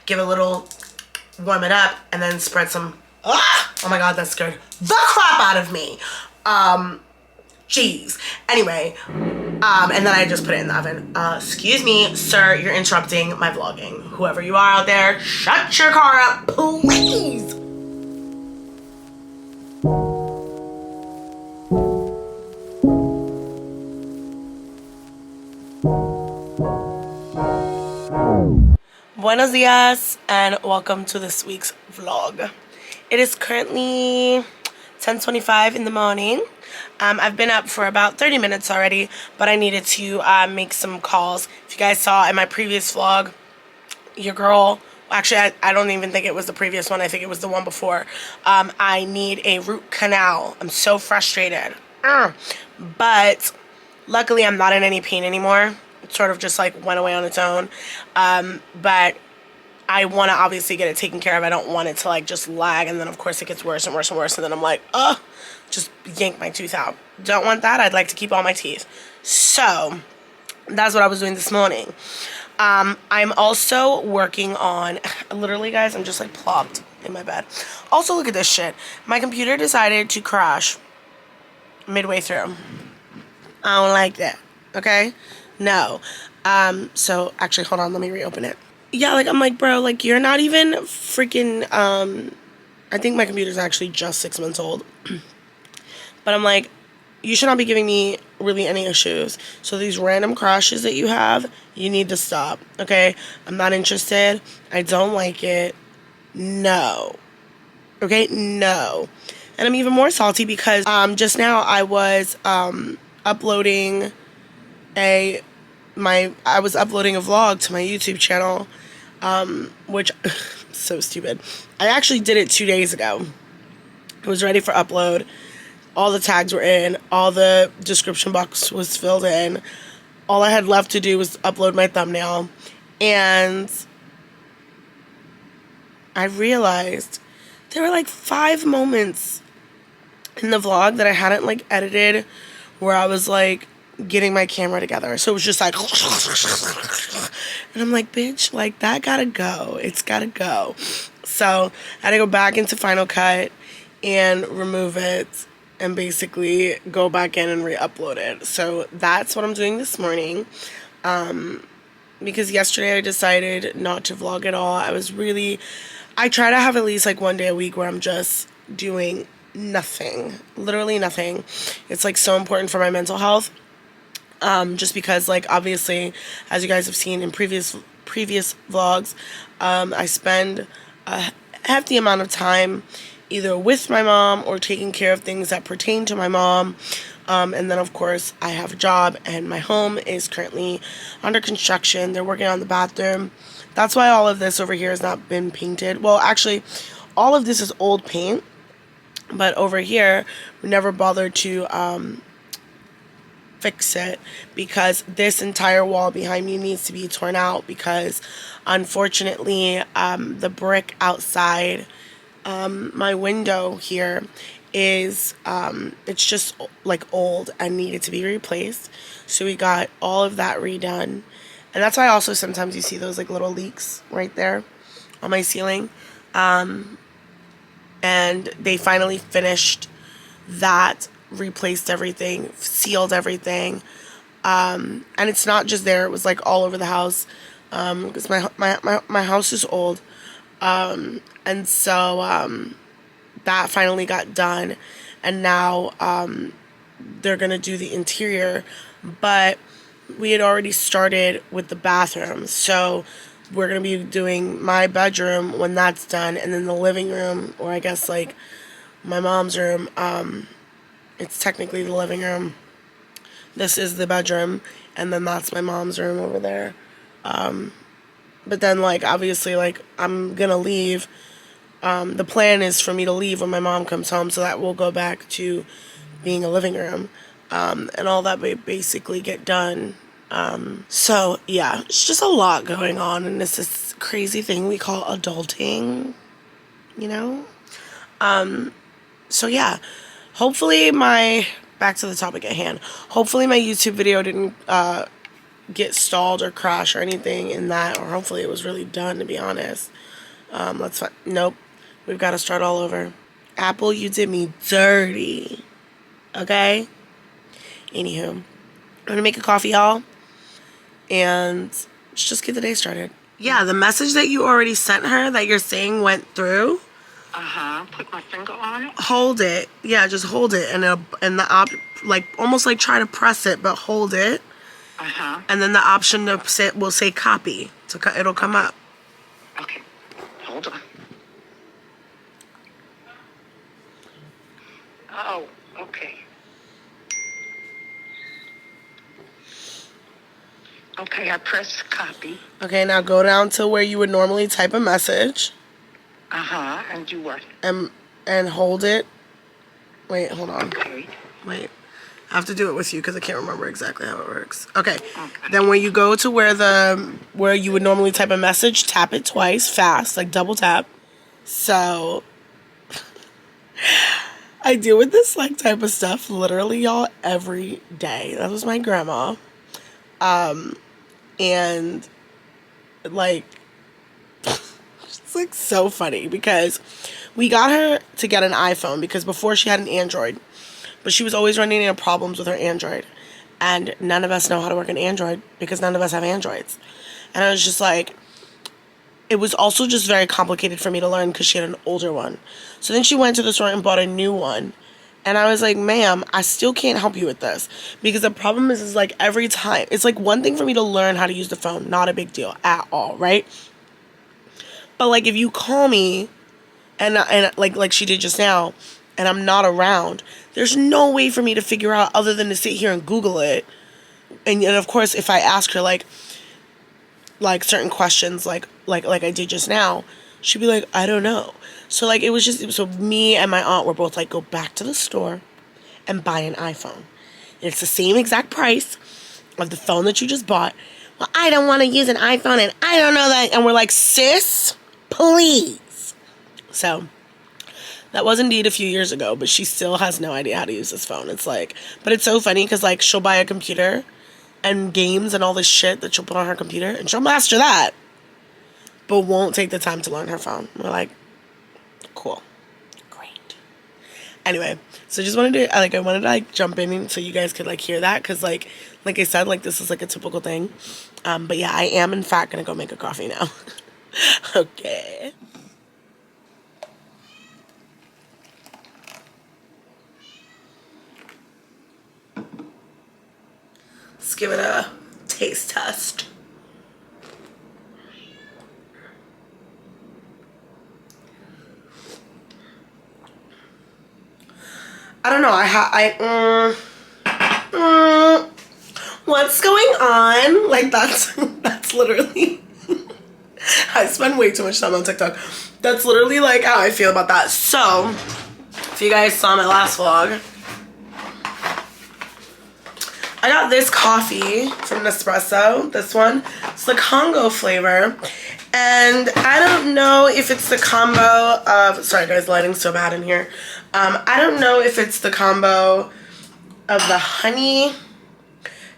give it a little, warm it up, and then spread some, oh my god, that scared the crap out of me. Cheese. Anyway, and then I just put it in the oven. Excuse me, sir, you're interrupting my vlogging. Whoever you are out there, shut your car up, please. Buenos dias and welcome to this week's vlog. It is currently 10:25 in the morning. I've been up for about 30 minutes already, but I needed to make some calls. If you guys saw in my previous vlog, your girl, actually I don't even think it was the previous one, I think it was the one before. I need a root canal. I'm so frustrated. But luckily I'm not in any pain anymore. It sort of just like went away on its own. But I want to obviously get it taken care of. I don't want it to like just lag, and then of course it gets worse and worse and worse, and then I'm like, just yank my tooth out. Don't want that. I'd like to keep all my teeth. So that's what I was doing this morning. I'm also working on, literally guys, I'm just like plopped in my bed. Also, look at this shit. My computer decided to crash midway through. I don't like that. Okay? No. So actually, hold on, let me reopen it. Yeah, like I'm like, bro, like you're not even freaking, I think my computer's actually just 6 months old. But I'm like, you should not be giving me really any issues. So these random crashes that you have, you need to stop, okay? I'm not interested. I don't like it. No. Okay? No. And I'm even more salty because just now I was uploading a vlog to my YouTube channel, which so stupid. I actually did it 2 days ago. It was ready for upload. All the tags were in. All the description box was filled in. All I had left to do was upload my thumbnail. And I realized there were like 5 moments in the vlog that I hadn't like edited where I was like getting my camera together. So it was just like, and I'm like, bitch, like that gotta go. It's gotta go. So I had to go back into Final Cut and remove it and basically go back in and re-upload it. So that's what I'm doing this morning. Because yesterday I decided not to vlog at all. I try to have at least like one day a week where I'm just doing nothing. Literally nothing. It's like so important for my mental health. Just because like obviously, as you guys have seen in previous vlogs, I spend a hefty amount of time either with my mom or taking care of things that pertain to my mom. And then of course I have a job and my home is currently under construction. They're working on the bathroom. That's why all of this over here has not been painted. Well, actually, all of this is old paint, but over here we never bothered to fix it because this entire wall behind me needs to be torn out because unfortunately the brick outside my window here is it's just like old and needed to be replaced. So we got all of that redone, and that's why also sometimes you see those like little leaks right there on my ceiling. And they finally finished that, replaced everything, sealed everything, and it's not just there, it was like all over the house, because my house is old, and so that finally got done, and now they're gonna do the interior, but we had already started with the bathroom, so we're gonna be doing my bedroom when that's done, and then the living room, or I guess like my mom's room. It's technically the living room. This is the bedroom, and then that's my mom's room over there. But then, like, obviously, like, I'm gonna leave. The plan is for me to leave when my mom comes home, so that will go back to being a living room. And all that will basically get done. So, yeah, it's just a lot going on, and it's this crazy thing we call adulting, you know? So, yeah. Hopefully back to the topic at hand. Hopefully my YouTube video didn't get stalled or crash or anything in that, or hopefully it was really done, to be honest. Let's find, nope, we've got to start all over. Apple, you did me dirty. Okay? Anywho, I'm gonna make a coffee, y'all, and let's just get the day started. Yeah, the message that you already sent her that you're saying went through. Put my finger on it. Hold it. Yeah, just hold it, and like almost like try to press it, but hold it. And then the option to say, will say copy. So it'll come up. Okay. Hold on. Oh, okay. Okay, I press copy. Okay, now go down to where you would normally type a message. And do what? And hold it. Wait, hold on. Okay. Wait. I have to do it with you because I can't remember exactly how it works. Okay. Then when you go to where you would normally type a message, tap it twice, fast, like double tap. So I deal with this like type of stuff literally, y'all, every day. That was my grandma. And like it's like so funny because we got her to get an iPhone because before she had an Android, but she was always running into problems with her Android, and none of us know how to work an Android because none of us have Androids. And I was just like, it was also just very complicated for me to learn because she had an older one. So then she went to the store and bought a new one. And I was like, ma'am, I still can't help you with this. Because the problem is like every time, it's like one thing for me to learn how to use the phone. Not a big deal at all, right? But like if you call me and like she did just now, and I'm not around, there's no way for me to figure out other than to sit here and Google it. And of course, if I ask her like certain questions, like I did just now, she'd be like, I don't know. So like so me and my aunt were both like, go back to the store and buy an iPhone. It's the same exact price of the phone that you just bought. Well, I don't want to use an iPhone and I don't know that. And we're like, sis, please. So that was indeed a few years ago, but she still has no idea how to use this phone. It's like, but it's so funny because like she'll buy a computer and games and all this shit that she'll put on her computer and she'll master that, but won't take the time to learn her phone. We're like, cool. Great. Anyway, so just wanted to, I wanted to like jump in so you guys could like hear that. Cause like I said, like this is like a typical thing. But yeah, I am in fact going to go make a coffee now. Okay. Let's give it a taste test. I don't know. What's going on? Like that's literally. I spend way too much time on TikTok. That's literally like how I feel about that. So, if you guys saw my last vlog, I got this coffee from Nespresso. This one. It's the Congo flavor. And I don't know if it's the combo of... Sorry guys, lighting's so bad in here. I don't know if it's the combo of the honey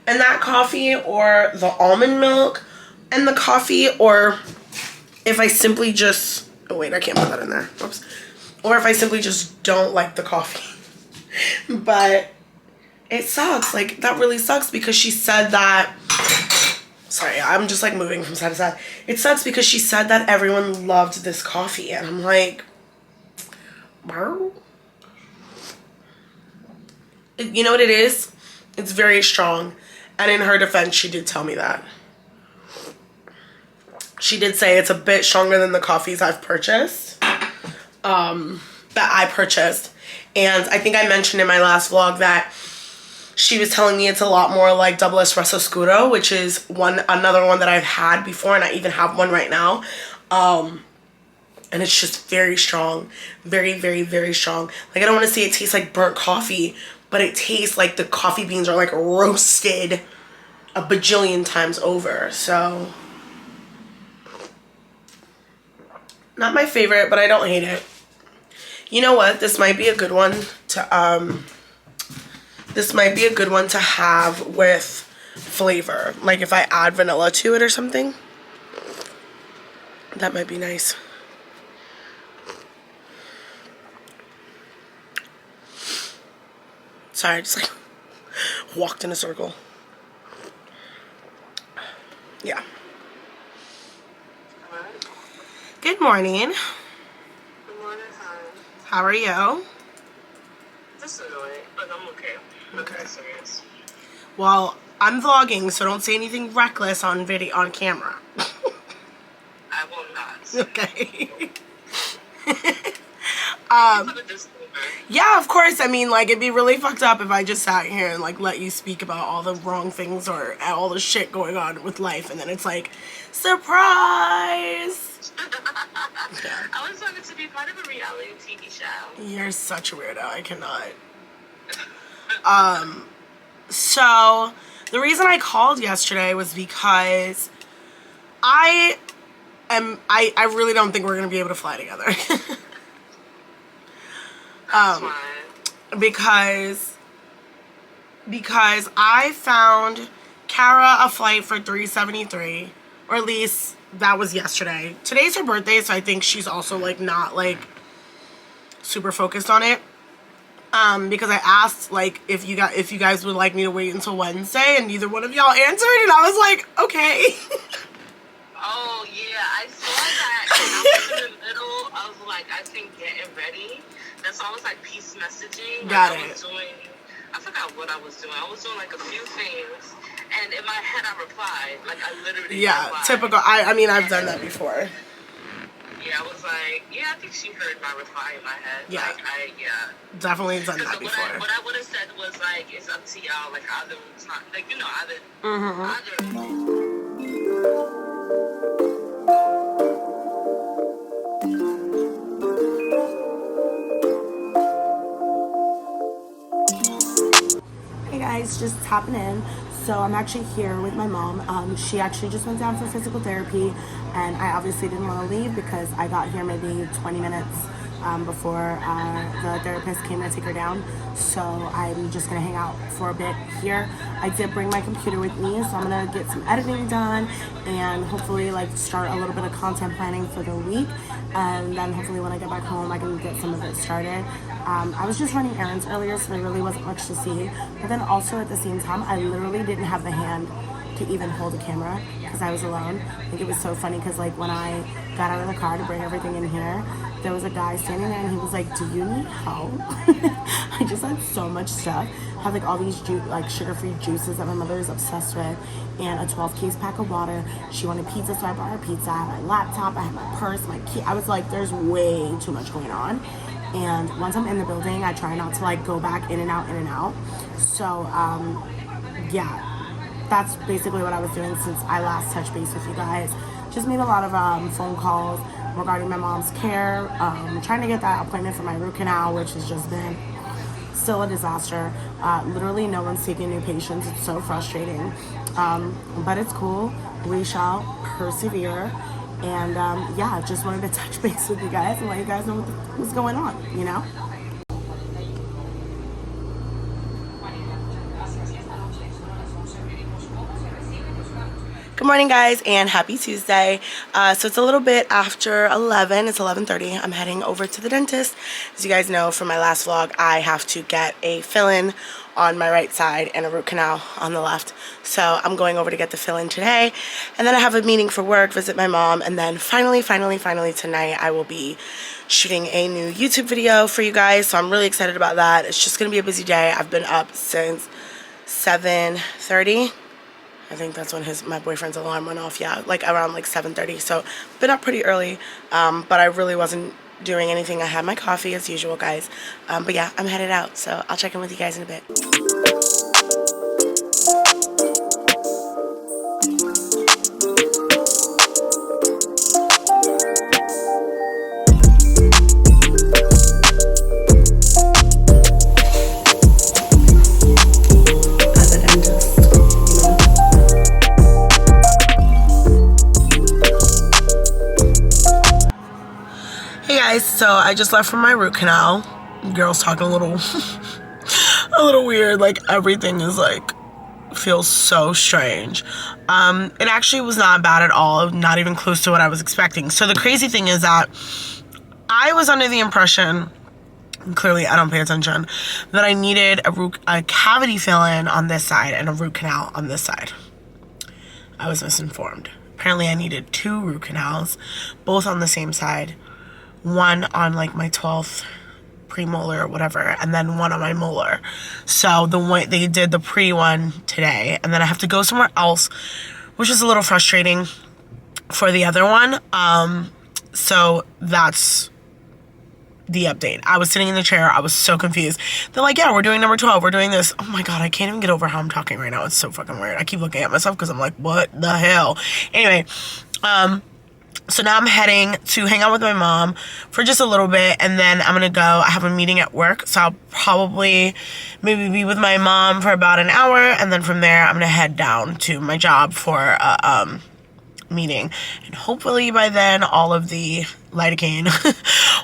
and that coffee or the almond milk and the coffee, or if I simply just... Oh wait, I can't put that in there. Oops. Or if I simply just don't like the coffee. But it sucks. Like, that really sucks because she said that... Sorry, I'm just like moving from side to side. It sucks because she said that everyone loved this coffee. And I'm like... Bro? You know what it is? It's very strong. And in her defense, she did tell me that. She did say it's a bit stronger than the coffees I've purchased. That I purchased. And I think I mentioned in my last vlog that she was telling me it's a lot more like double espresso scuro, which is another one that I've had before, and I even have one right now. And it's just very strong. Very, very, very strong. Like, I don't want to say it tastes like burnt coffee, but it tastes like the coffee beans are like roasted a bajillion times over. So, not my favorite, but I don't hate it. You know what? This might be a good one to have with flavor. Like if I add vanilla to it or something, that might be nice. Sorry, I just like walked in a circle. Yeah. Good morning. Good morning, hon. How are you? Just annoyed, but I'm okay. Okay. Nothing serious. Well, I'm vlogging, so don't say anything reckless on camera. I will not. Okay. Thank you for the disclaimer. Yeah, of course. I mean, like, it'd be really fucked up if I just sat here and, like, let you speak about all the wrong things or all the shit going on with life, and then it's like, surprise! Yeah. I was wanted to be part of a reality TV show. You're such a weirdo. I cannot. So, the reason I called yesterday was because I really don't think we're going to be able to fly together. That's fine. Because I found Kara a flight for $373, or at least that was yesterday. Today's her birthday, so I think she's also like not like super focused on it. Because I asked like if you guys would like me to wait until Wednesday, and neither one of y'all answered, and I was like, okay. Oh yeah, I saw that. And I was in the middle of like I think getting ready. That's almost like peace messaging. Like, Got I it. was doing. I forgot what I was doing. I was doing like a few things, and in my head I replied. Like I literally. Yeah, replied. typical. I mean, I've done that before. Yeah, I was like, yeah, I think she heard my reply in my head. Yeah. Like, Definitely done that Because before. what I would have said was like, it's up to y'all. Like either time, like you know, either. Hey guys, just tapping in. So I'm actually here with my mom. She actually just went down for physical therapy, and I obviously didn't want to leave because I got here maybe 20 minutes before the therapist came to take her down. So I'm just gonna hang out for a bit here. I did bring my computer with me, so I'm gonna get some editing done and hopefully like start a little bit of content planning for the week. And then hopefully when I get back home, I can get some of it started. I was just running errands earlier, so there really wasn't much to see. But then also at the same time, I literally didn't have the hand to even hold a camera because I was alone. I think it was so funny because like when I got out of the car to bring everything in here, there was a guy standing there and he was like, "Do you need help?" I just had so much stuff. I have like all these like sugar-free juices that my mother is obsessed with, and a 12-case pack of water. She wanted pizza, so I bought her pizza. I had my laptop, I had my purse, my key. I was like, there's way too much going on. And once I'm in the building, I try not to like go back in and out. So yeah, that's basically what I was doing since I last touched base with you guys. Just made a lot of phone calls regarding my mom's care, trying to get that appointment for my root canal, which has just been still a disaster. Literally no one's taking new patients. It's so frustrating, but it's cool. We shall persevere. And yeah, just wanted to touch base with you guys and let you guys know what's going on, you know? Good morning, guys, and happy Tuesday. So it's a little bit after 11. It's 11:30. I'm heading over to the dentist. As you guys know from my last vlog, I have to get a fill-in on my right side and a root canal on the left. So I'm going over to get the fill-in today. And then I have a meeting for work, visit my mom, and then finally tonight I will be shooting a new YouTube video for you guys. So I'm really excited about that. It's just going to be a busy day. I've been up since 7:30. I think that's when my boyfriend's alarm went off. Yeah, like around like 7:30. So been up pretty early, but I really wasn't doing anything. I had my coffee as usual, guys. But yeah, I'm headed out. So I'll check in with you guys in a bit. So I just left from my root canal. Girl's talking a little a little weird, like everything is like feels so strange. It actually was not bad at all, not even close to what I was expecting. So the crazy thing is that I was under the impression, clearly I don't pay attention, that I needed a cavity fill-in on this side and a root canal on this side. I was misinformed. Apparently I needed 2 root canals, both on the same side. One on like my 12th premolar or whatever, and then one on my molar. So they did the pre one today, and then I have to go somewhere else, which is a little frustrating for the other one. So that's the update. I was sitting in the chair. I was so confused. They're like, yeah, we're doing number 12. We're doing this. Oh my God, I can't even get over how I'm talking right now. It's so fucking weird. I keep looking at myself because I'm like, what the hell? Anyway, so now I'm heading to hang out with my mom for just a little bit, and then I'm gonna go. I have a meeting at work, so I'll probably maybe be with my mom for about an hour, and then from there I'm gonna head down to my job for a meeting, and hopefully by then all of the lidocaine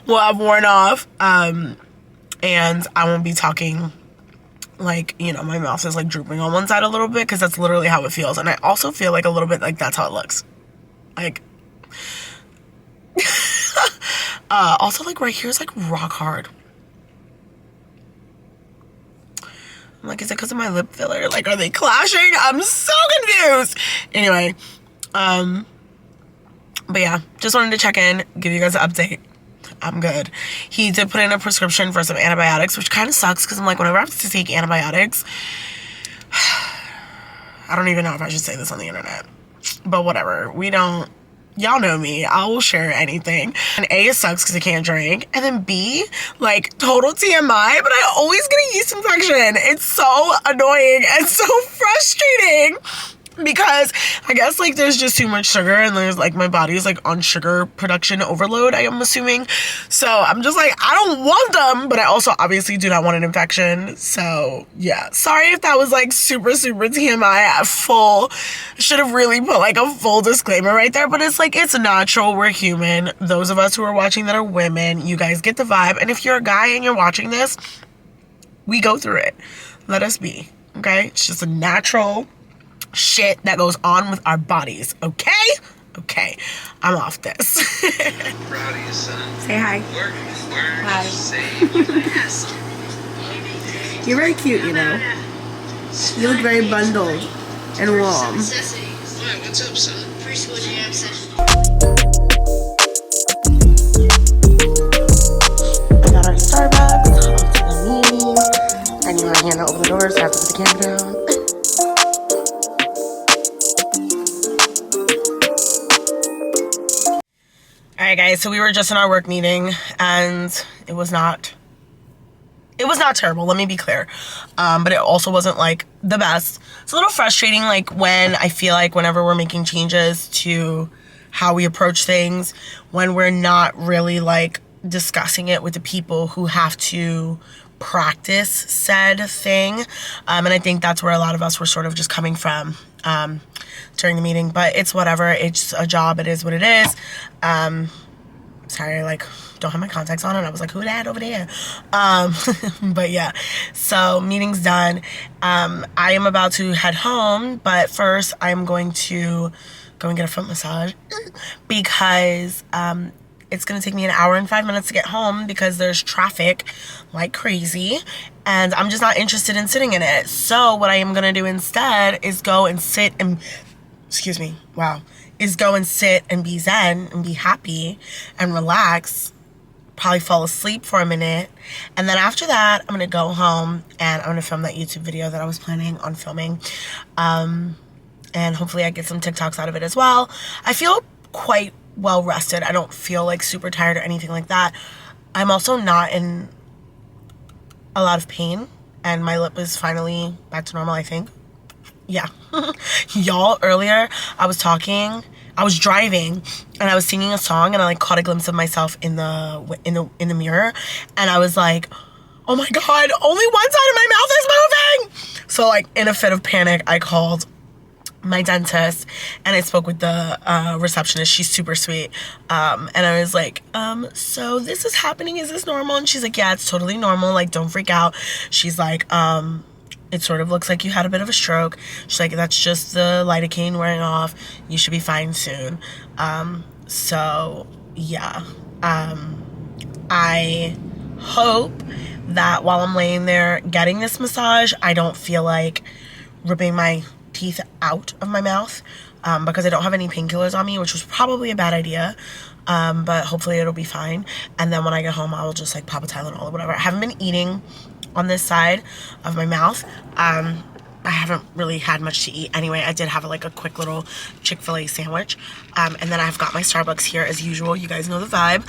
will have worn off, and I won't be talking like, you know, my mouth is like drooping on one side a little bit, because that's literally how it feels. And I also feel like a little bit like that's how it looks, like also like right here is like rock hard. I'm like, is it because of my lip filler? Like, are they clashing? I'm so confused. Anyway, but yeah, just wanted to check in, give you guys an update. I'm good. He did put in a prescription for some antibiotics, which kind of sucks because I'm like, whenever I have to take antibiotics, I don't even know if I should say this on the internet, but whatever. Y'all know me. I will share anything. And A, it sucks because I can't drink. And then B, like, total TMI, but I always get a yeast infection. It's so annoying and so frustrating. Because I guess like there's just too much sugar, and there's like my body is like on sugar production overload, I am assuming. So I'm just like, I don't want them, but I also obviously do not want an infection. So yeah, sorry if that was like super TMI at full. Should have really put like a full disclaimer right there, but it's like, it's natural. We're human. Those of us who are watching that are women, you guys get the vibe. And if you're a guy and you're watching this, we go through it. Let us be, okay? It's just a natural shit that goes on with our bodies, okay? Okay, I'm off this. Proud of you, son. Say hi. Work. Hi. Save last. You're very cute, you know. You look very bundled and warm. What? What's up, son? Preschool jam session. I got our Starbucks, off to the meeting. I need my hand to open the door, so I have to put the camera down. Alright guys, so we were just in our work meeting, and it was not terrible, let me be clear, but it also wasn't like the best. It's a little frustrating, like when I feel like whenever we're making changes to how we approach things, when we're not really like discussing it with the people who have to practice said thing, and I think that's where a lot of us were sort of just coming from during the meeting, but it's whatever. It's a job. It is what it is. Sorry, I like don't have my contacts on, and I was like, who that over there? But yeah, so meeting's done. I am about to head home, but first I'm going to go and get a foot massage because it's gonna take me an hour and 5 minutes to get home because there's traffic like crazy, and I'm just not interested in sitting in it. So what I am gonna do instead is go and sit and, go and sit and be zen and be happy and relax, probably fall asleep for a minute, and then after that I'm gonna go home and I'm gonna film that YouTube video that I was planning on filming, and hopefully I get some TikToks out of it as well. I feel quite well rested. I don't feel like super tired or anything like that. I'm also not in a lot of pain, and my lip is finally back to normal, I think. Yeah. Y'all, earlier I was driving and I was singing a song, and I like caught a glimpse of myself in the mirror, and I was like, oh my God, only one side of my mouth is moving. So like in a fit of panic, I called my dentist and I spoke with the receptionist. She's super sweet, and I was like, so this is happening, is this normal? And she's like, yeah, it's totally normal, like don't freak out. She's like, it sort of looks like you had a bit of a stroke. She's like, that's just the lidocaine wearing off. You should be fine soon. So yeah, I hope that while I'm laying there getting this massage, I don't feel like ripping my teeth out of my mouth, because I don't have any painkillers on me, which was probably a bad idea. But hopefully it'll be fine. And then when I get home, I will just like pop a Tylenol or whatever. I haven't been eating on this side of my mouth. I haven't really had much to eat anyway. I did have like a quick little Chick-fil-A sandwich. And then I've got my Starbucks here as usual. You guys know the vibe.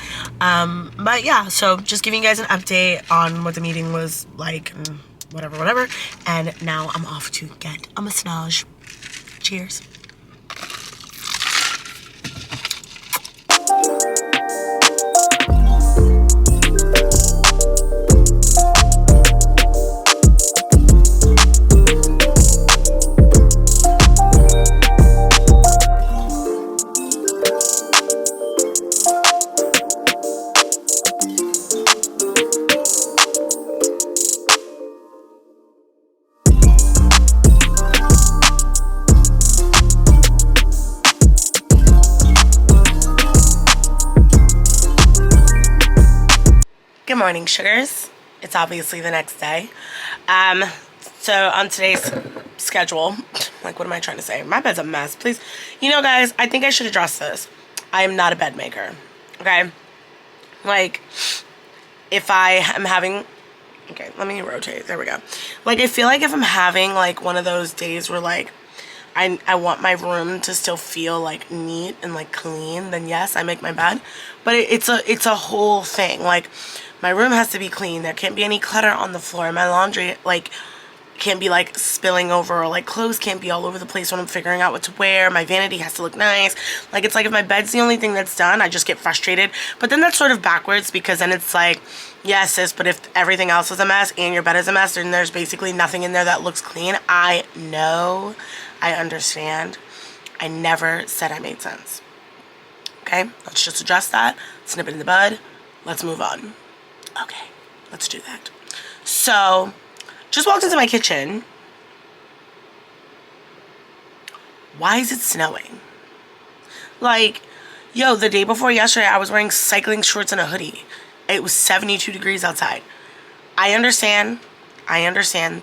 But yeah, so just giving you guys an update on what the meeting was like and whatever. And now I'm off to get a massage. Cheers. Good morning, sugars. It's obviously the next day. So on today's schedule, like, what am I trying to say? My bed's a mess, please. You know, guys, I think I should address this. I am not a bed maker, okay? Like, if I am having, okay, let me rotate, there we go. Like, I feel like if I'm having, like, one of those days where, like, I want my room to still feel like neat and like clean, then yes, I make my bed. But it's a whole thing. Like, my room has to be clean. There can't be any clutter on the floor. My laundry like can't be like spilling over, or like clothes can't be all over the place when I'm figuring out what to wear. My vanity has to look nice. Like, it's like if my bed's the only thing that's done, I just get frustrated. But then that's sort of backwards, because then it's like, yes, sis, but if everything else is a mess and your bed is a mess, then there's basically nothing in there that looks clean. I know. I understand. I never said I made sense. Okay, let's just address that. Snip it in the bud. Let's move on. Okay, let's do that. So, just walked into my kitchen. Why is it snowing? Like, yo, the day before yesterday, I was wearing cycling shorts and a hoodie. It was 72 degrees outside. I understand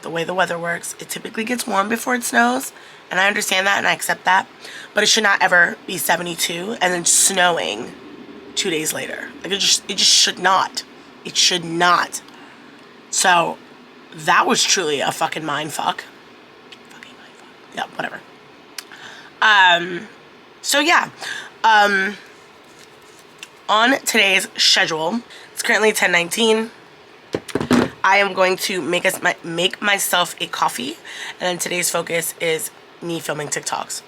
the way the weather works. It typically gets warm before it snows. And I understand that and I accept that. But it should not ever be 72 and then snowing 2 days later. Like, it just should not. It should not. So, that was truly a fucking mind fuck. Fucking mind fuck. Yeah, whatever. So yeah. On today's schedule, it's currently 10:19. I am going to make myself a coffee, and then today's focus is me filming TikToks.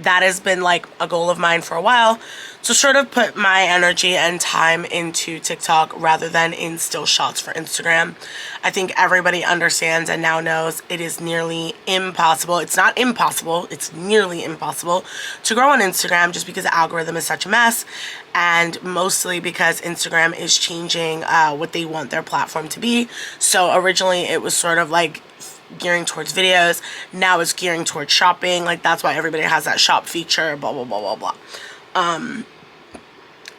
That has been like a goal of mine for a while, to sort of put my energy and time into TikTok rather than in still shots for Instagram. I think everybody understands and now knows it is nearly impossible. It's not impossible, it's nearly impossible to grow on Instagram, just because the algorithm is such a mess, and mostly because Instagram is changing what they want their platform to be. So originally it was sort of like gearing towards videos. Now it's gearing towards shopping. Like, that's why everybody has that shop feature, blah, blah, blah, blah, blah.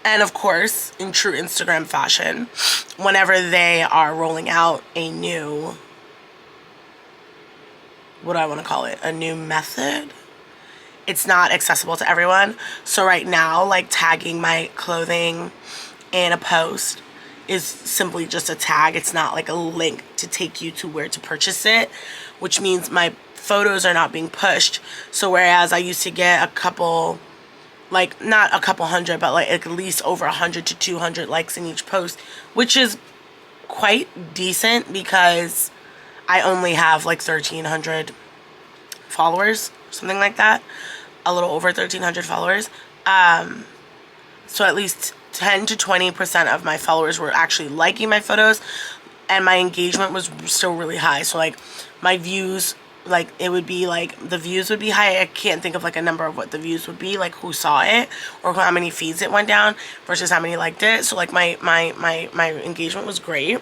And of course, in true Instagram fashion, whenever they are rolling out a new, what do I want to call it? A new method, it's not accessible to everyone. So right now, like, tagging my clothing in a post is simply just a tag. It's not like a link to take you to where to purchase it, which means my photos are not being pushed. So whereas I used to get a couple, like, not a couple hundred, but like at least over 100 to 200 likes in each post, which is quite decent because I only have like 1,300 followers, something like that, a little over 1,300 followers. So at least 10 to 20% of my followers were actually liking my photos, and my engagement was still really high. So like my views, like, it would be like, the views would be high. I can't think of like a number of what the views would be, like who saw it or how many feeds it went down versus how many liked it. So like my engagement was great.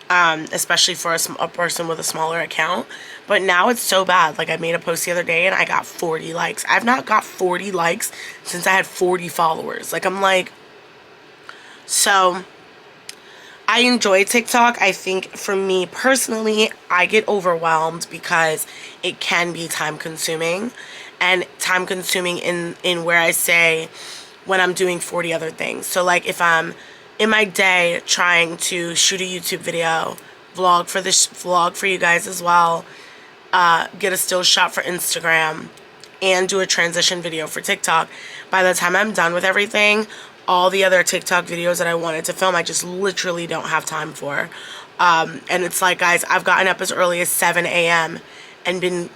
especially for a person with a smaller account. But now it's so bad. Like, I made a post the other day and I got 40 likes. I've not got 40 likes since I had 40 followers. Like, I'm like, so I enjoy TikTok. I think for me personally, I get overwhelmed because it can be time consuming, and time consuming in where I say when I'm doing 40 other things. So like if I'm in my day trying to shoot a YouTube video, vlog for this vlog for you guys as well, get a still shot for Instagram, and do a transition video for TikTok, by the time I'm done with everything, all the other TikTok videos that I wanted to film, I just literally don't have time for. And it's like, guys, I've gotten up as early as 7 a.m. and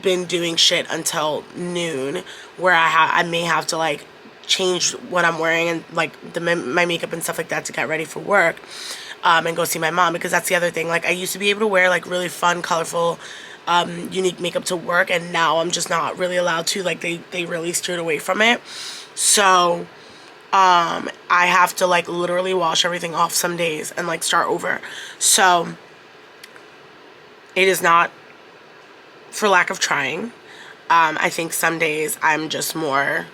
been doing shit until noon, where I may have to like change what I'm wearing and like my makeup and stuff like that to get ready for work, and go see my mom, because that's the other thing. Like, I used to be able to wear like really fun, colorful, unique makeup to work, and now I'm just not really allowed to. Like, they really steered away from it. So I have to like literally wash everything off some days and like start over. So it is not for lack of trying. I think some days I'm just more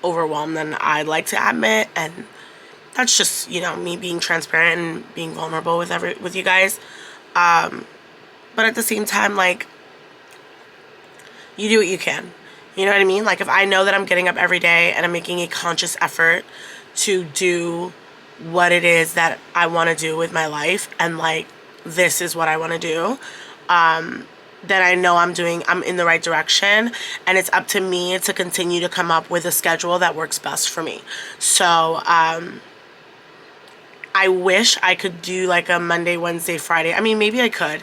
overwhelmed than I'd like to admit, and that's just, you know, me being transparent and being vulnerable with you guys. But at the same time, like, you do what you can. You know what I mean? Like, if I know that I'm getting up every day and I'm making a conscious effort to do what it is that I want to do with my life, and like, this is what I want to do, then I know I'm in the right direction, and it's up to me to continue to come up with a schedule that works best for me. So, I wish I could do like a Monday, Wednesday, Friday. I mean, maybe I could.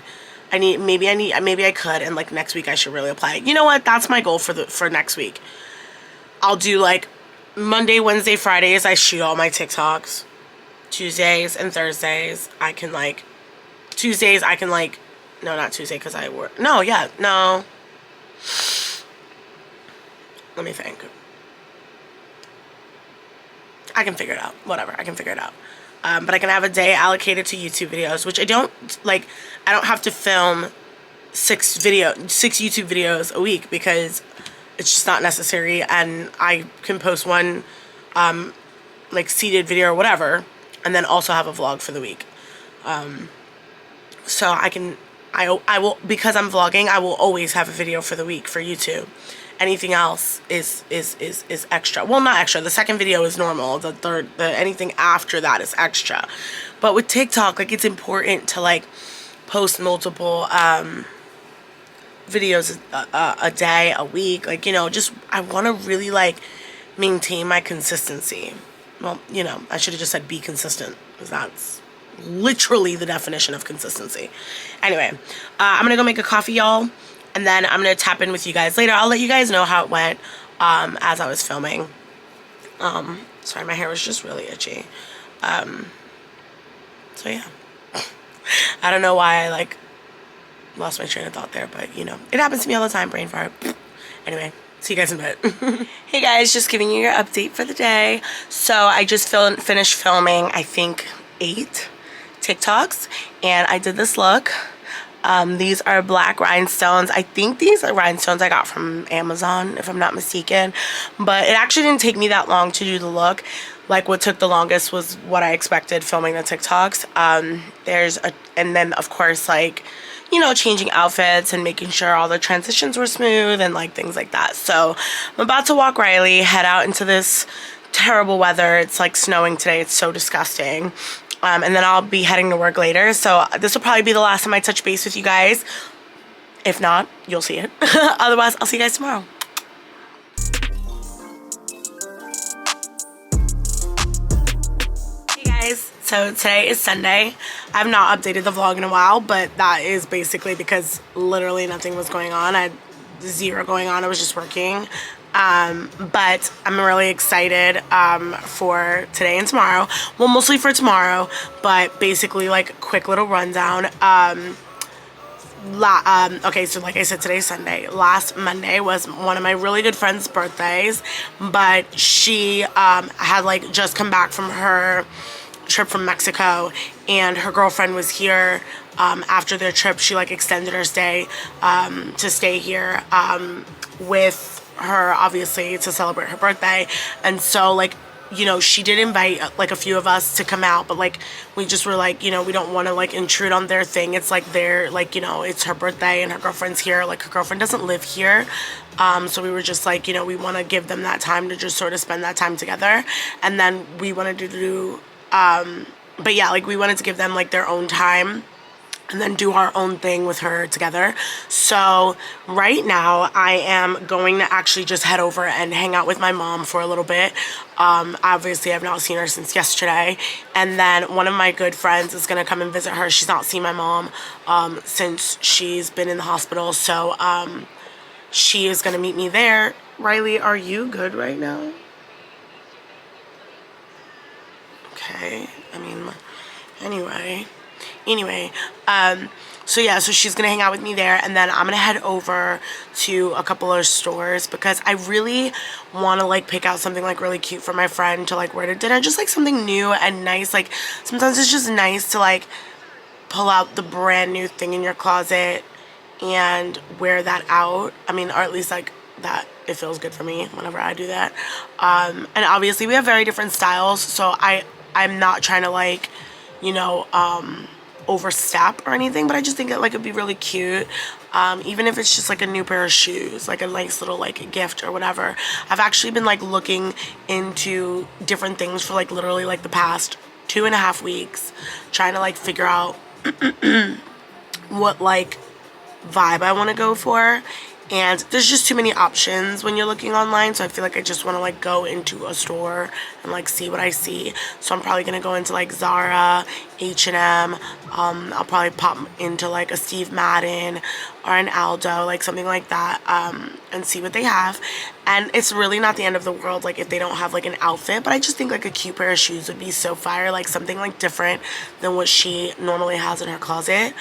Maybe I could, and like next week I should really apply. You know what? That's my goal for next week. I'll do like Monday, Wednesday, Fridays, I shoot all my TikToks. Tuesdays and Thursdays, no, not Tuesday, because I work. No, yeah, no. Let me think. I can figure it out. Whatever, I can figure it out. But I can have a day allocated to YouTube videos, which I don't have to film 6 YouTube videos a week, because it's just not necessary, and I can post one like seated video or whatever, and then also have a vlog for the week. So I will, because I'm vlogging, I will always have a video for the week for YouTube. Anything else is extra. Well, not extra. The second video is normal. Anything after that is extra. But with TikTok, like, it's important to like post multiple videos a day, a week. Like, you know, just I want to really like maintain my consistency. Well, you know, I should have just said be consistent, because that's literally the definition of consistency. Anyway, I'm gonna go make a coffee, y'all, and then I'm gonna tap in with you guys later. I'll let you guys know how it went as I was filming. Sorry, my hair was just really itchy. So yeah. I don't know why I like lost my train of thought there, but you know, it happens to me all the time, brain fart. Anyway, see you guys in a bit. Hey guys, just giving you your update for the day. So I just finished filming, I think, 8 TikToks, and I did this look. These are black rhinestones. I think these are rhinestones I got from Amazon, if I'm not mistaken, but it actually didn't take me that long to do the look. Like, what took the longest was what I expected filming the TikToks. And then of course, like, you know, changing outfits and making sure all the transitions were smooth and like things like that. So I'm about to walk Riley, head out into this terrible weather. It's like snowing today. It's so disgusting. And then I'll be heading to work later. So this will probably be the last time I touch base with you guys. If not, you'll see it. Otherwise, I'll see you guys tomorrow. Hey guys, so today is Sunday. I have not updated the vlog in a while, but that is basically because literally nothing was going on. I had 0 going on. I was just working. But I'm really excited for today and tomorrow. Well, mostly for tomorrow, but basically, like, quick little rundown. Okay, so like I said, today's Sunday. Last Monday was one of my really good friends' birthdays, but she had like just come back from her trip from Mexico, and her girlfriend was here after their trip. She like extended her stay to stay here with her, obviously, to celebrate her birthday. And so like, you know, she did invite like a few of us to come out, but like we just were like, you know, we don't want to like intrude on their thing. It's like they're like, you know, it's her birthday and her girlfriend's here. Like her girlfriend doesn't live here, so we were just like, you know, we want to give them that time to just sort of spend that time together. And then we wanted to do but yeah, like we wanted to give them like their own time and then do our own thing with her together. So right now I am going to actually just head over and hang out with my mom for a little bit. Obviously I've not seen her since yesterday, and then one of my good friends is gonna come and visit her. She's not seen my mom since she's been in the hospital, so she is gonna meet me there. Riley, are you good right now? Okay, I mean, anyway, so yeah, so she's gonna hang out with me there, and then I'm gonna head over to a couple of stores because I really want to like pick out something like really cute for my friend to like wear to dinner, just like something new and nice. Like sometimes it's just nice to like pull out the brand new thing in your closet and wear that out. I mean, or at least like that it feels good for me whenever I do that. And obviously we have very different styles, so I'm not trying to like, you know, overstep or anything, but I just think that like it'd be really cute, even if it's just like a new pair of shoes, like a nice little like gift or whatever. I've actually been like looking into different things for like literally like the past 2.5 weeks, trying to like figure out what like vibe I want to go for. And there's just too many options when you're looking online, so I feel like I just want to like go into a store and like see what I see. So I'm probably gonna go into like Zara, H&M, I'll probably pop into like a Steve Madden or an Aldo, like something like that, and see what they have. And it's really not the end of the world like if they don't have like an outfit, but I just think like a cute pair of shoes would be so fire, like something like different than what she normally has in her closet.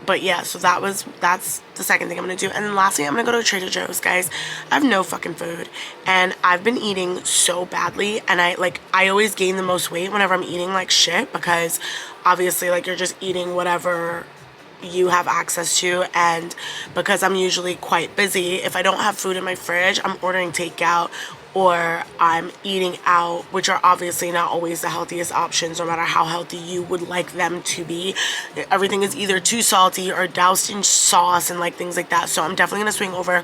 But yeah, so that's the second thing I'm gonna do. And then lastly, I'm gonna go to Trader Joe's, guys. I have no fucking food, and I've been eating so badly, and I always gain the most weight whenever I'm eating like shit, because obviously like you're just eating whatever you have access to, and because I'm usually quite busy, if I don't have food in my fridge, I'm ordering takeout or I'm eating out, which are obviously not always the healthiest options, no matter how healthy you would like them to be. Everything is either too salty or doused in sauce and like things like that. So I'm definitely gonna swing over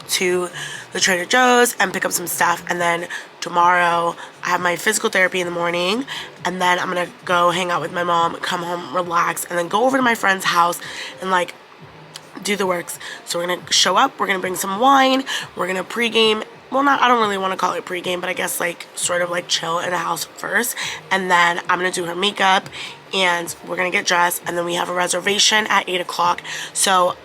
to the Trader Joe's and pick up some stuff, and then tomorrow I have my physical therapy in the morning, and then I'm gonna go hang out with my mom, come home, relax, and then go over to my friend's house and like do the works. So we're gonna show up, we're gonna bring some wine, we're gonna pregame. Well, I don't really want to call it pregame, but I guess like sort of like chill in the house first, and then I'm gonna do her makeup and we're gonna get dressed, and then we have a reservation at 8 o'clock. So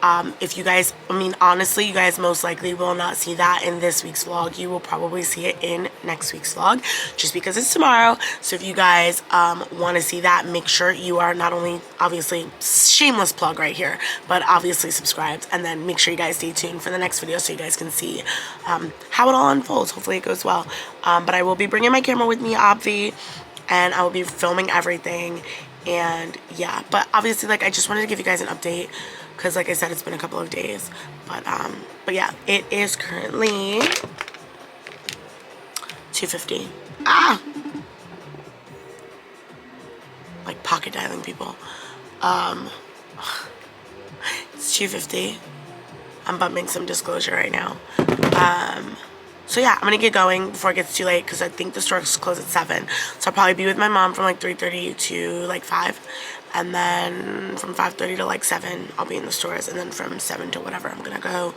if you guys, I mean honestly, you guys most likely will not see that in this week's vlog. You will probably see it in next week's vlog, just because it's tomorrow. So if you guys want to see that, make sure you are not only, obviously, shameless plug right here, but obviously subscribed, and then make sure you guys stay tuned for the next video so you guys can see how it all unfolds. Hopefully it goes well. But I will be bringing my camera with me, obvi, and I will be filming everything. And yeah, but obviously like I just wanted to give you guys an update because like I said, it's been a couple of days, but yeah, it is currently 2:50. Like pocket dialing people. It's 2:50. I'm bumping some disclosure right now. So yeah, I'm gonna get going before it gets too late because I think the stores close at 7. So I'll probably be with my mom from like 3:30 to like 5, and then from 5:30 to like 7 I'll be in the stores, and then from 7 to whatever I'm gonna go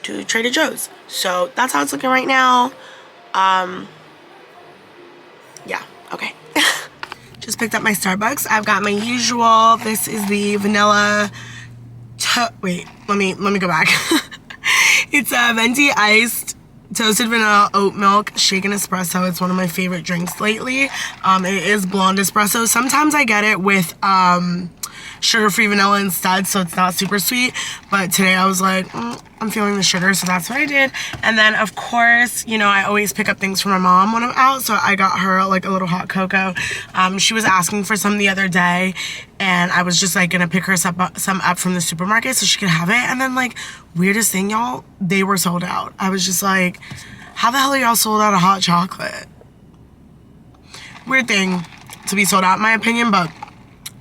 to Trader Joe's. So that's how it's looking right now. Yeah, okay. Just picked up my Starbucks. I've got my usual. This is the vanilla wait, let me go back. It's a venti iced toasted vanilla oat milk shaken espresso. It's one of my favorite drinks lately. It is blonde espresso. Sometimes I get it with sugar-free vanilla instead, so it's not super sweet. But today I was like, I'm feeling the sugar, so that's what I did. And then, of course, you know, I always pick up things for my mom when I'm out, so I got her like a little hot cocoa. She was asking for some the other day, and I was just like gonna pick her some up from the supermarket so she could have it. And then, like, weirdest thing, y'all, they were sold out. I was just like, how the hell are y'all sold out of hot chocolate? Weird thing to be sold out, in my opinion, but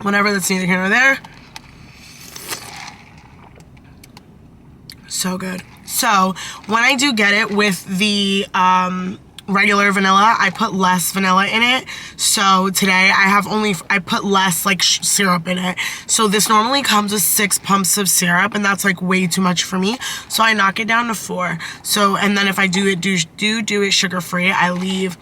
whatever, that's neither here nor there. So good. So when I do get it with the regular vanilla, I put less vanilla in it. So today I put less like syrup in it. So this normally comes with 6 pumps of syrup, and that's like way too much for me. So I knock it down to 4. So, and then if I do it sugar free, I leave.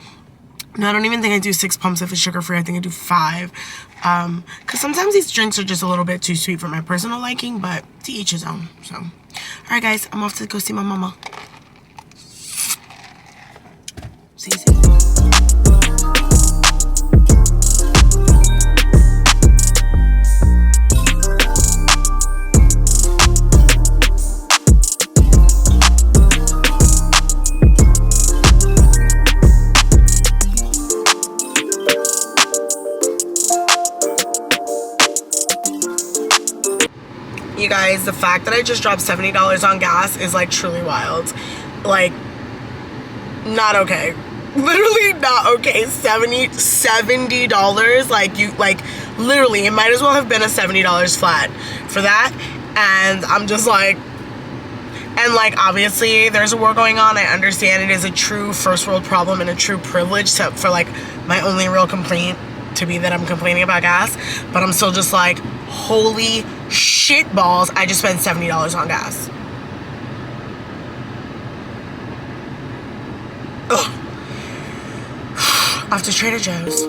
No, I don't even think I do 6 pumps if it's sugar free. I think I do 5. Because sometimes these drinks are just a little bit too sweet for my personal liking, but to each his own. So, alright guys, I'm off to go see my mama. See you soon. You guys, the fact that I just dropped $70 on gas is like truly wild. Like, not okay. Literally not okay. $70, like, you, like, literally, it might as well have been a $70 flat for that. And I'm just like, and like, obviously there's a war going on. I understand it is a true first world problem and a true privilege for like my only real complaint to be that I'm complaining about gas, but I'm still just like, holy shit balls, I just spent $70 on gas. Ugh. Off to Trader Joe's.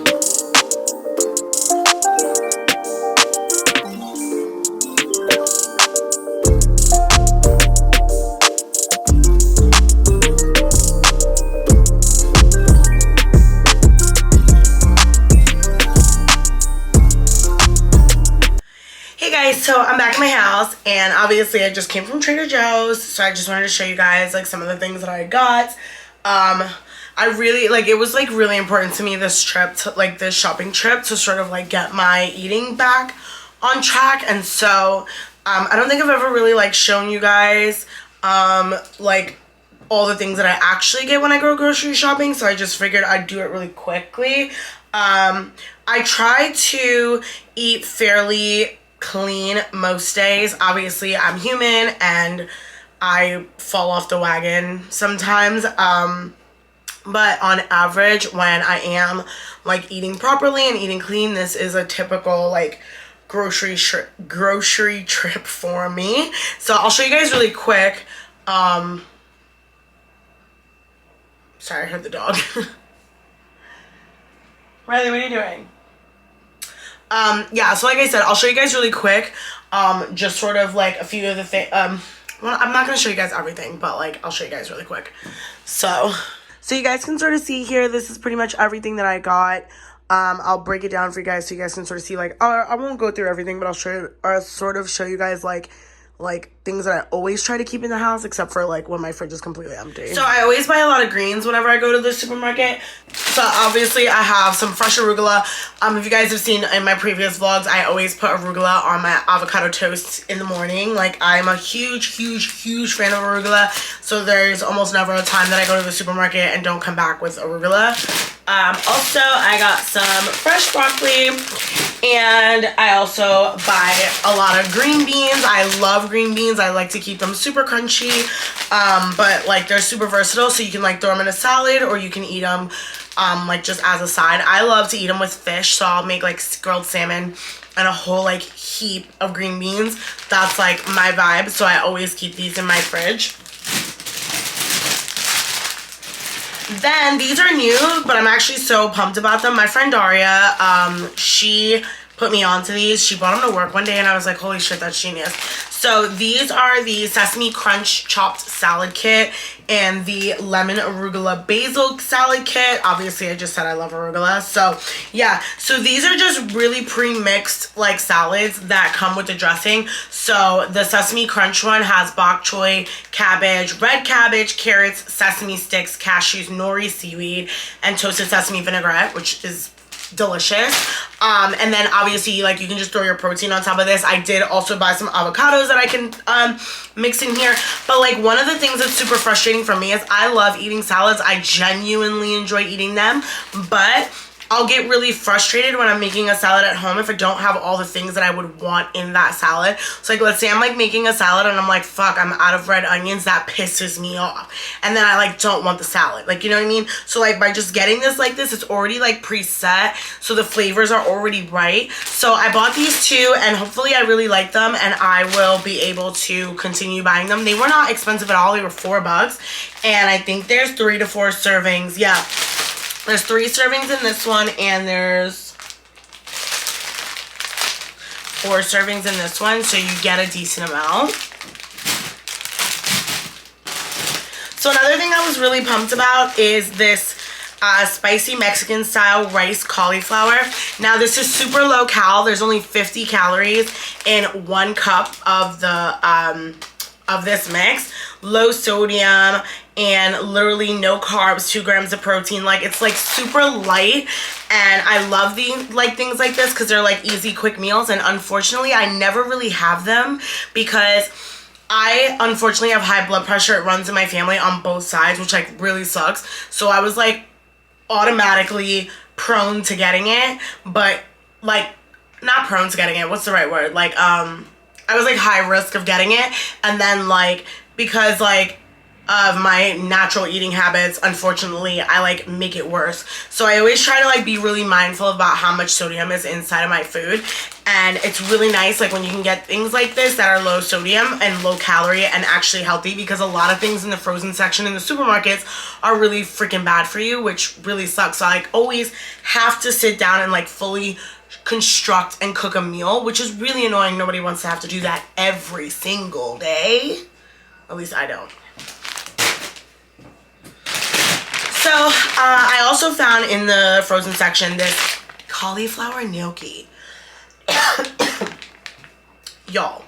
So I'm back in my house, and obviously I just came from Trader Joe's, so I just wanted to show you guys like some of the things that I got. I really, like, it was like really important to me this trip, this shopping trip, to sort of like get my eating back on track. And so I don't think I've ever really like shown you guys like all the things that I actually get when I go grocery shopping, so I just figured I'd do it really quickly. I try to eat fairly clean most days. Obviously, I'm human and I fall off the wagon sometimes. But on average, when I am like eating properly and eating clean, this is a typical like grocery trip for me. So I'll show you guys really quick. Sorry, I heard the dog. Riley, what are you doing? Yeah, so like I said, I'll show you guys really quick, just sort of like a few of the things, well, I'm not gonna show you guys everything, but like, I'll show you guys really quick. So you guys can sort of see here, this is pretty much everything that I got. I'll break it down for you guys so you guys can sort of see, like, I won't go through everything, but I'll sort of show you guys, like things that I always try to keep in the house, except for like when my fridge is completely empty. So I always buy a lot of greens whenever I go to the supermarket. So obviously I have some fresh arugula. If you guys have seen in my previous vlogs, I always put arugula on my avocado toast in the morning. Like, I'm a huge fan of arugula. So there's almost never a time that I go to the supermarket and don't come back with arugula. Also, I got some fresh broccoli, and I also buy a lot of green beans. I love green beans. I like to keep them super crunchy, but like they're super versatile, so you can like throw them in a salad, or you can eat them like just as a side. I love to eat them with fish, so I'll make like grilled salmon and a whole like heap of green beans. That's like my vibe, so I always keep these in my fridge. Then these are new, but I'm actually so pumped about them. My friend Daria, she put me onto these. She brought them to work one day and I was like, holy shit, that's genius. So these are the Sesame Crunch Chopped Salad Kit and the Lemon Arugula Basil Salad Kit. Obviously, I just said I love arugula. So yeah, so these are just really pre-mixed like salads that come with the dressing. So the Sesame Crunch one has bok choy, cabbage, red cabbage, carrots, sesame sticks, cashews, nori seaweed, and toasted sesame vinaigrette, which is delicious. And then obviously like you can just throw your protein on top of this. I did also buy some avocados that I can mix in here. But like one of the things that's super frustrating for me is I love eating salads. I genuinely enjoy eating them, but I'll get really frustrated when I'm making a salad at home if I don't have all the things that I would want in that salad. So like, let's say I'm like making a salad and I'm like, fuck, I'm out of red onions. That pisses me off. And then I like don't want the salad. Like, you know what I mean? So like by just getting this like this, it's already like preset. So the flavors are already right. So I bought these two and hopefully I really like them and I will be able to continue buying them. They were not expensive at all. They were $4. And I think there's 3 to 4 servings. Yeah. There's 3 servings in this one, and there's 4 servings in this one, so you get a decent amount. So another thing I was really pumped about is this spicy Mexican style rice cauliflower. Now this is super low cal. There's only 50 calories in 1 cup of the of this mix. Low sodium and literally no carbs, 2 grams of protein. Like it's like super light and I love the like things like this because they're like easy quick meals. And unfortunately I never really have them because I unfortunately have high blood pressure. It runs in my family on both sides, which like really sucks. So I was like automatically prone to getting it, but like not prone to getting it, what's the right word, like I was like high risk of getting it. And then like because like of my natural eating habits, unfortunately I like make it worse. So I always try to like be really mindful about how much sodium is inside of my food. And it's really nice like when you can get things like this that are low sodium and low calorie and actually healthy, because a lot of things in the frozen section in the supermarkets are really freaking bad for you, which really sucks. So I like always have to sit down and like fully construct and cook a meal, which is really annoying. Nobody wants to have to do that every single day. At least I don't. So I also found in the frozen section this cauliflower gnocchi. Y'all,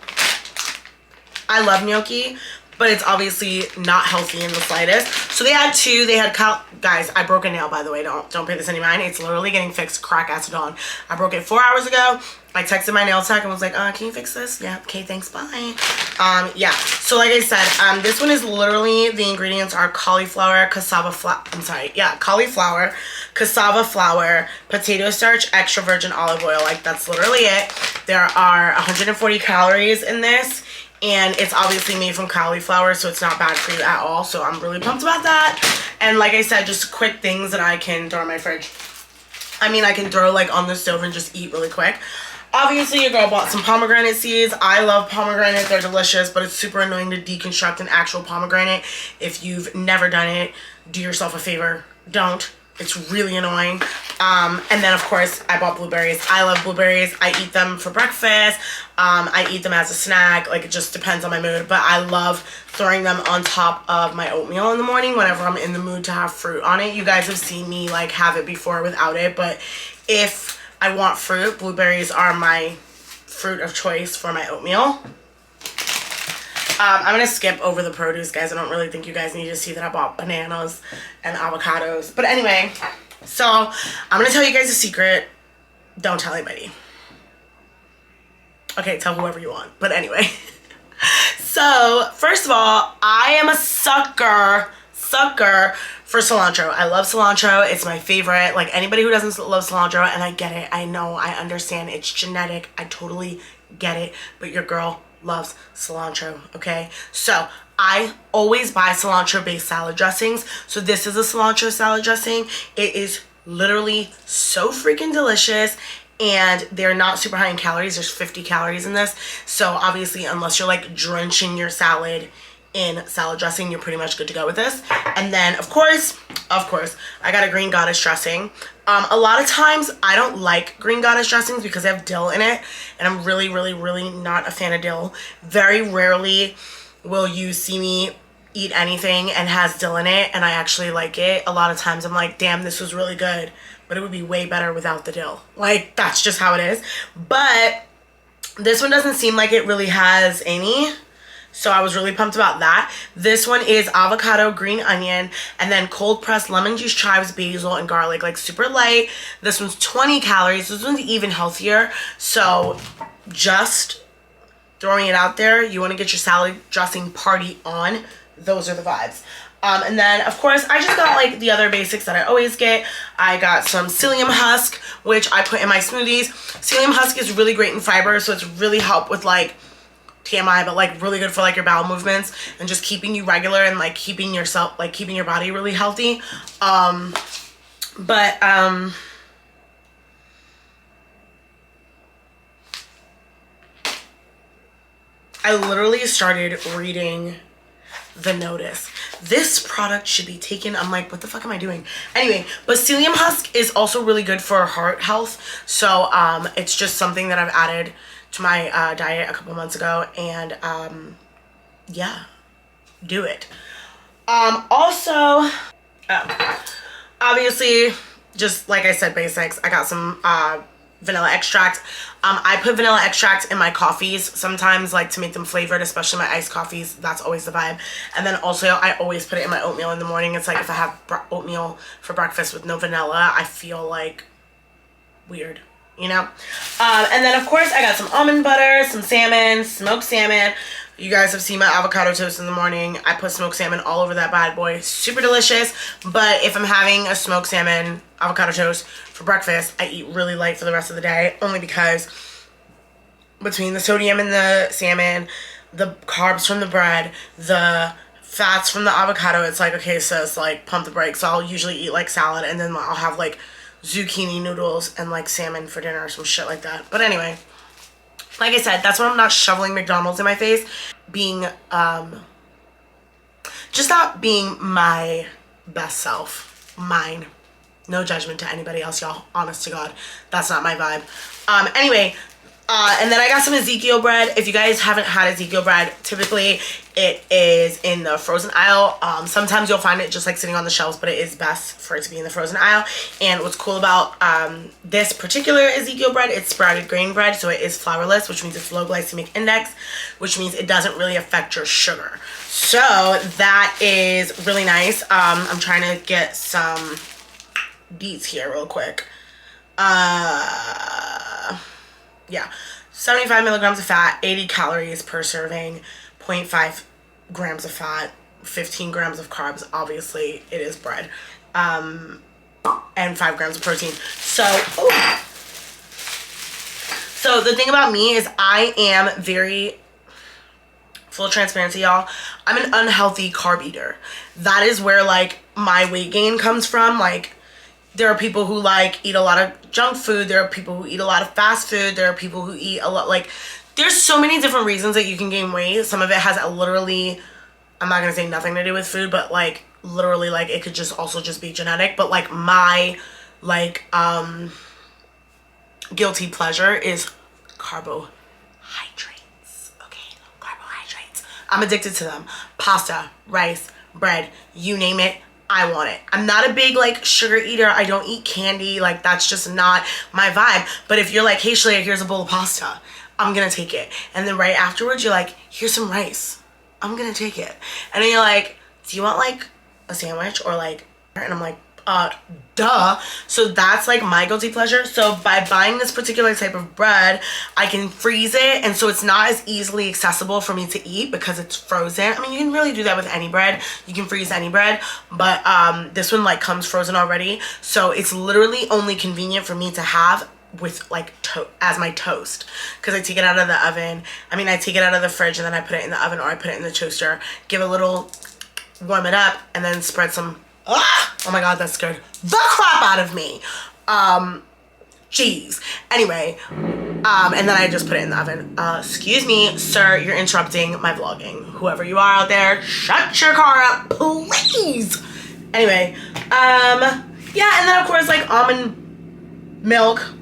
I love gnocchi, but it's obviously not healthy in the slightest. So they had 2. They had guys, I broke a nail, by the way. Don't pay this any mind. It's literally getting fixed. Crack acid on. I broke it 4 hours ago. I texted my nail tech and was like, can you fix this? Yeah, okay, thanks, bye. Yeah, so like I said, this one is literally, the ingredients are cauliflower, cassava flour, potato starch, extra virgin olive oil. Like, that's literally it. There are 140 calories in this, and it's obviously made from cauliflower, so it's not bad for you at all. So I'm really pumped about that. And like I said, just quick things that I can throw in my fridge. I mean, I can throw like on the stove and just eat really quick. Obviously, your girl bought some pomegranate seeds. I love pomegranate. They're delicious, but it's super annoying to deconstruct an actual pomegranate. If you've never done it, do yourself a favor. Don't. It's really annoying. And then, of course, I bought blueberries. I love blueberries. I eat them for breakfast. I eat them as a snack. Like, it just depends on my mood. But I love throwing them on top of my oatmeal in the morning whenever I'm in the mood to have fruit on it. You guys have seen me, like, have it before without it. But if I want fruit, blueberries are my fruit of choice for my oatmeal. I'm going to skip over the produce, guys. I don't really think you guys need to see that I bought bananas and avocados. But anyway, so I'm going to tell you guys a secret. Don't tell anybody. Okay, tell whoever you want. But anyway. So, first of all, I am a sucker for cilantro. I love cilantro. It's my favorite. Like, anybody who doesn't love cilantro, and I get it. I know. I understand. It's genetic. I totally get it. But your girl loves cilantro, okay? So I always buy cilantro based salad dressings. So this is a cilantro salad dressing. It is literally so freaking delicious, and they're not super high in calories. There's 50 calories in this. So obviously, unless you're like drenching your salad in salad dressing, you're pretty much good to go with this. And then of course, I got a green goddess dressing. A lot of times I don't like green goddess dressings because they have dill in it, and I'm really not a fan of dill. Very rarely will you see me eat anything and has dill in it and I actually like it. A lot of times I'm like, damn, this was really good, but it would be way better without the dill. Like, that's just how it is. But this one doesn't seem like it really has any, so I was really pumped about that. This one is avocado, green onion, and then cold pressed lemon juice, chives, basil, and garlic. Like, super light. This one's 20 calories. This one's even healthier. So just throwing it out there, you want to get your salad dressing party on. Those are the vibes. And then, of course, I just got, like, the other basics that I always get. I got some psyllium husk, which I put in my smoothies. Psyllium husk is really great in fiber, so it's really help with, like, TMI, but, like, really good for, like, your bowel movements and just keeping you regular and, like, keeping your body really healthy. I literally started reading the notice. This product should be taken. I'm like, what the fuck am I doing? Anyway, but psyllium husk is also really good for heart health. So it's just something that I've added to my diet a couple months ago, and yeah, do it. Also, obviously, just like I said, basics. I got some vanilla extract. I put vanilla extract in my coffees sometimes, like, to make them flavored, especially my iced coffees. That's always the vibe. And then also I always put it in my oatmeal in the morning. It's like, if I have oatmeal for breakfast with no vanilla, I feel like weird, you know? And then of course I got some almond butter, some salmon, smoked salmon. You guys have seen my avocado toast in the morning. I put smoked salmon all over that bad boy. Super delicious. But if I'm having a smoked salmon avocado toast for breakfast, I eat really light for the rest of the day, only because between the sodium in the salmon, the carbs from the bread, the fats from the avocado, it's like, okay, sis, like, pump the brakes. So I'll usually eat, like, salad, and then I'll have, like, zucchini noodles and, like, salmon for dinner or some shit like that. But anyway, like I said, that's when I'm not shoveling McDonald's in my face. Being, just not being my best self. Mine. No judgment to anybody else, y'all. Honest to God. That's not my vibe. Anyway, and then I got some Ezekiel bread. If you guys haven't had Ezekiel bread, typically it is in the frozen aisle. Sometimes you'll find it just, like, sitting on the shelves, but it is best for it to be in the frozen aisle. And what's cool about this particular Ezekiel bread, it's sprouted grain bread, so it is flourless, which means it's low glycemic index, which means it doesn't really affect your sugar. So that is really nice. I'm trying to get some deets here real quick. Yeah, 75 milligrams of fat, 80 calories per serving, 0.5 grams of fat, 15 grams of carbs. Obviously, it is bread, and 5 grams of protein. So the thing about me is I am very, full transparency, y'all, I'm an unhealthy carb eater. That is where, like, my weight gain comes from. Like, there are people who, like, eat a lot of junk food. There are people who eat a lot of fast food. There are people who eat a lot, like, there's so many different reasons that you can gain weight. Some of it has literally, I'm not gonna say nothing to do with food, but, like, literally, like, it could just also just be genetic. But, like, my, like, guilty pleasure is carbohydrates. Okay, carbohydrates. I'm addicted to them. Pasta, rice, bread, you name it, I want it. I'm not a big, like, sugar eater. I don't eat candy. Like, that's just not my vibe. But if you're like, hey, Shalea, here's a bowl of pasta, I'm gonna take it. And then right afterwards, you're like, here's some rice, I'm gonna take it. And then you're like, do you want, like, a sandwich or, like, and I'm like, duh. So that's, like, my guilty pleasure. So by buying this particular type of bread, I can freeze it, and so it's not as easily accessible for me to eat because it's frozen. I mean, you can really do that with any bread. You can freeze any bread, but this one, like, comes frozen already. So it's literally only convenient for me to have with, like, as my toast, because I take it out of the oven. I mean, I take it out of the fridge and then I put it in the oven, or I put it in the toaster, give it a little, warm it up, and then spread some, oh my God, that scared the crap out of me. Cheese. Anyway, And then I just put it in the oven. Excuse me, sir, you're interrupting my vlogging. Whoever you are out there, shut your car up, please. Anyway, yeah, and then of course, like, almond milk.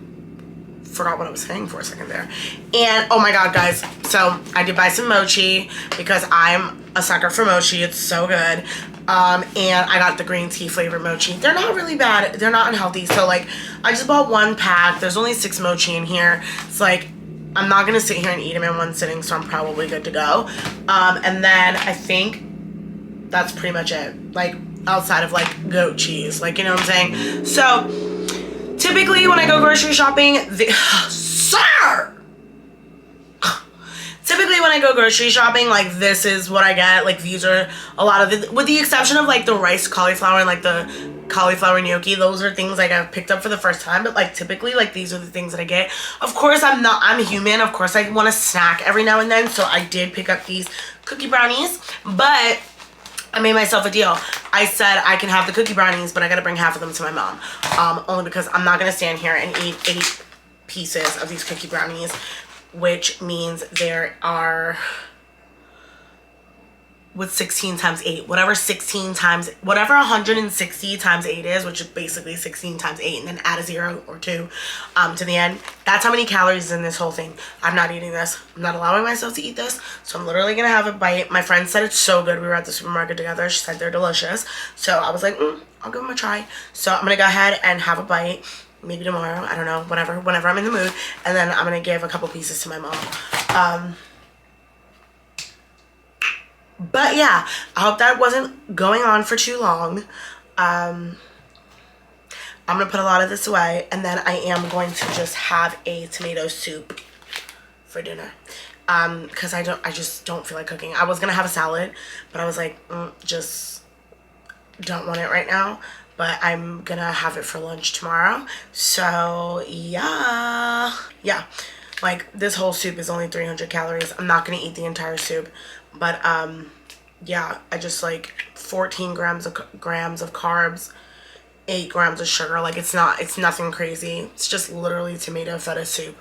Forgot what I was saying for a second there. And oh my god, guys, so I did buy some mochi because I'm a sucker for mochi. It's so good. And I got the green tea flavored mochi. They're not really bad. They're not unhealthy. So like, I just bought one pack. There's only 6 mochi in here. It's like, I'm not gonna sit here and eat them in one sitting, so I'm probably good to go. And then I think that's pretty much it. Like, outside of like goat cheese, like, you know what I'm saying? So typically when I go grocery shopping, sir! Typically when I go grocery shopping, like, this is what I get. Like, these are a lot of the, with the exception of like the rice cauliflower and like the cauliflower gnocchi, those are things like I've picked up for the first time, but like typically like these are the things that I get. Of course I'm human, of course I want a snack every now and then, so I did pick up these cookie brownies, but I made myself a deal. I said I can have the cookie brownies, but I gotta bring half of them to my mom. Only because I'm not gonna stand here and eat 8 pieces of these cookie brownies, which means there are, with 16 times 8, whatever 160 times 8 is, which is basically 16 times 8, and then add a 0 or 2 to the end. That's how many calories is in this whole thing. I'm not eating this. I'm not allowing myself to eat this, so I'm literally gonna have a bite. My friend said it's so good. We were at the supermarket together. She said they're delicious, so I was like, I'll give them a try. So I'm gonna go ahead and have a bite. Maybe tomorrow, I don't know, whenever I'm in the mood, and then I'm gonna give a couple pieces to my mom. But yeah, I hope that wasn't going on for too long. I'm gonna put a lot of this away, and then I am going to just have a tomato soup for dinner. Because I just don't feel like cooking. I was gonna have a salad, but I was like, just don't want it right now. But I'm gonna have it for lunch tomorrow. So yeah, like, this whole soup is only 300 calories. I'm not gonna eat the entire soup, but yeah, I just like 14 grams of carbs, 8 grams of sugar. Like, it's nothing crazy. It's just literally tomato feta soup,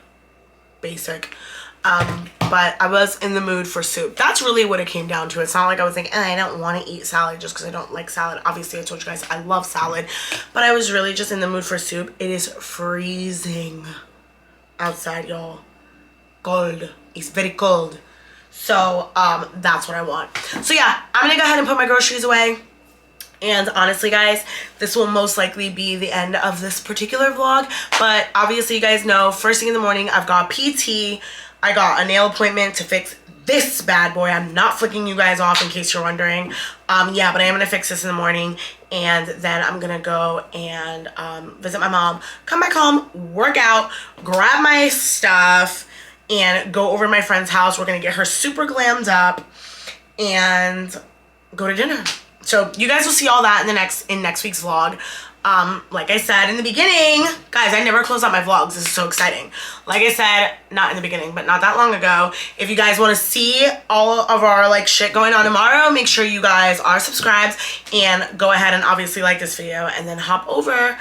basic. But I was in the mood for soup. That's really what it came down to. It's not like I was thinking, I don't want to eat salad just because I don't like salad. Obviously, I told you guys I love salad, but I was really just in the mood for soup. It is freezing outside, y'all. Cold. It's very cold. So, that's what I want. So yeah, I'm gonna go ahead and put my groceries away. And honestly, guys, this will most likely be the end of this particular vlog. But obviously, you guys know, first thing in the morning, I've got PT. I got a nail appointment to fix this bad boy. I'm not flicking you guys off in case you're wondering. Yeah, but I am gonna fix this in the morning, and then I'm gonna go and visit my mom, come back home, work out, grab my stuff, and go over to my friend's house. We're gonna get her super glammed up and go to dinner. So you guys will see all that in next week's vlog. Like I said in the beginning, guys, I never close out my vlogs. This is so exciting. Like I said, not in the beginning, but not that long ago, if you guys want to see all of our like shit going on tomorrow, make sure you guys are subscribed and go ahead and obviously like this video, and then hop over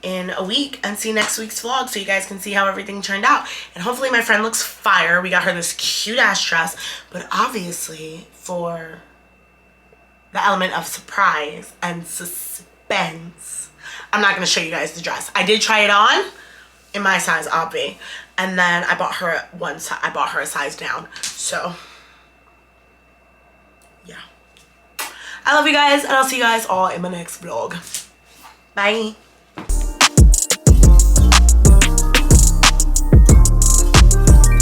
in a week and see next week's vlog so you guys can see how everything turned out. And hopefully my friend looks fire. We got her this cute ass dress, but obviously for the element of surprise and suspense, I'm not going to show you guys the dress. I did try it on in my size, obvi, and then I bought her a size down. So yeah, I love you guys, and I'll see you guys all in my next vlog. Bye.